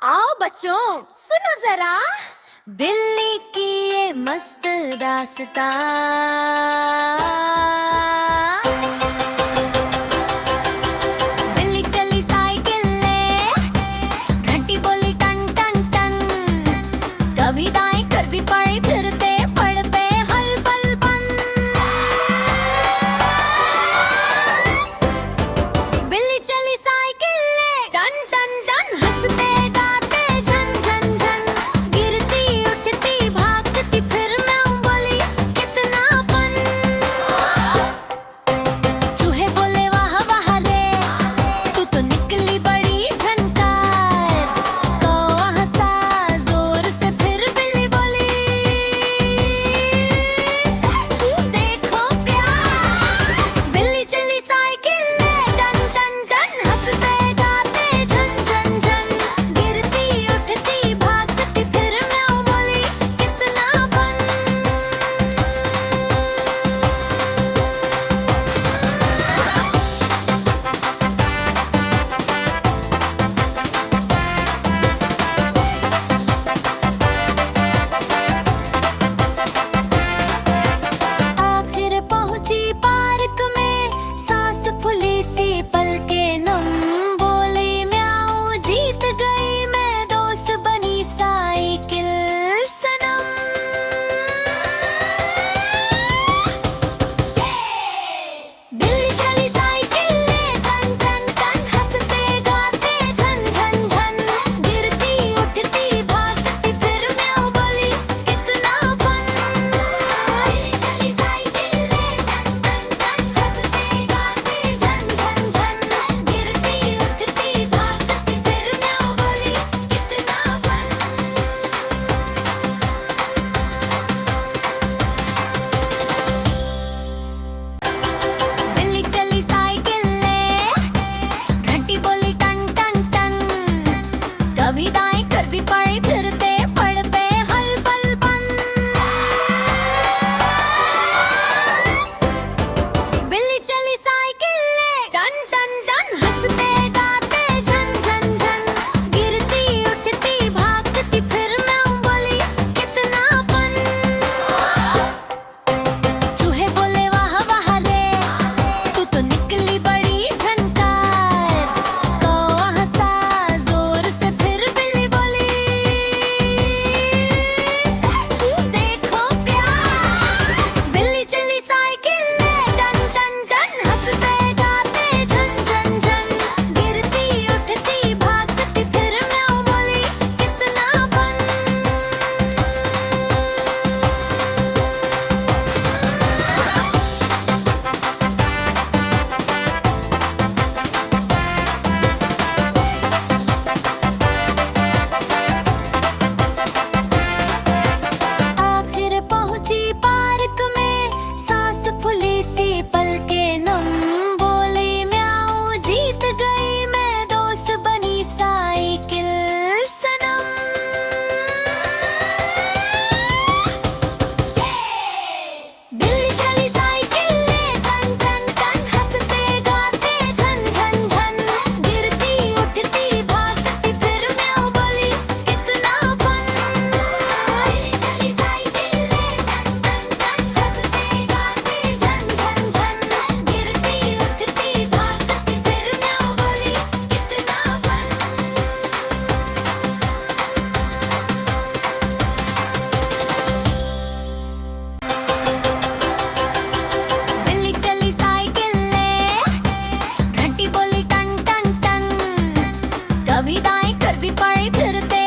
आओ बच्चों सुनो जरा, बिल्ली की ये मस्त दास्तां। बिल्ली चली साइकिल ले, घंटी बोली टन टन टन, कभी दाएं कभी बाएं फिरते पड़ पे हल पल पन। बिल्ली चली साइकिल ले, टन टन टन, हंसते गाते झन झन झन, गिरती उठती भागती फिर मैं बोली कितना फन। चूहे बोले वाह वाह रे, तू तो निकली बड़ी झनकार। कौवा हंसा जोर से फिर बिल्ली बोली देखो प्यार। बिल्ली चली साइकिल ले, टन टन टन, हंसते गाते झन झन झन, गिरती उठती भागती फिर मैं बोली कितना फन। आखिर पहुंची पार्क में, सांस फूली सी पलके नम, बोली म्याऊं जीत गई मैं, दोस्त बनी साइकिल सनम। बिल्ली चली साइकिल ले, टन टन टन, हंसते गाते झन झन झन, गिरती उठती भागती फिर मैं बोली कितना फन। बिल्ली चली साइकिल ले, टन टन टन, हंसते गाते झन झन झन, गिरती उठती भागती फिर मैं बोली कितना फन। बिल्ली चली साइकिल ले, घंटी बोली टन टन टन, कभी दाएं कभी बाएं फिरते पड़ पे हल पल पन। बिल्ली चली साइकिल ले, टन टन टन, हंसते गाते झन झन झन, गिरती उठती भागती फिर मैं बोली कितना फन। चूहे बोले वाह वाह रे, तू तो निकली बड़ी झनकार। कौवा हंसा जोर से फिर बिल्ली बोली देखो प्यार। बिल्ली चली साइकिल ले, टन टन टन, हंसते गाते झन झन झन, गिरती उठती भागती फिर मैं बोली कितना फन। आखिर पहुंची पार्क में, सांस फूली सी पलके नम, बोली म्याऊं जीत गई मैं, दोस्त बनी साइकिल सनम। बिल्ली चली साइकिल ले, टन टन टन, हंसते गाते झन झन झन, गिरती उठती भागती फिर मैं बोली कितना फन। बिल्ली चली साइकिल ले, टन टन टन, हंसते गाते झन झन झन, गिरती उठती भागती फिर मैं बोली कितना फन। बिल्ली चली साइकिल ले, घंटी बोली टन टन टन, कभी दाएं कभी बाएं फिरते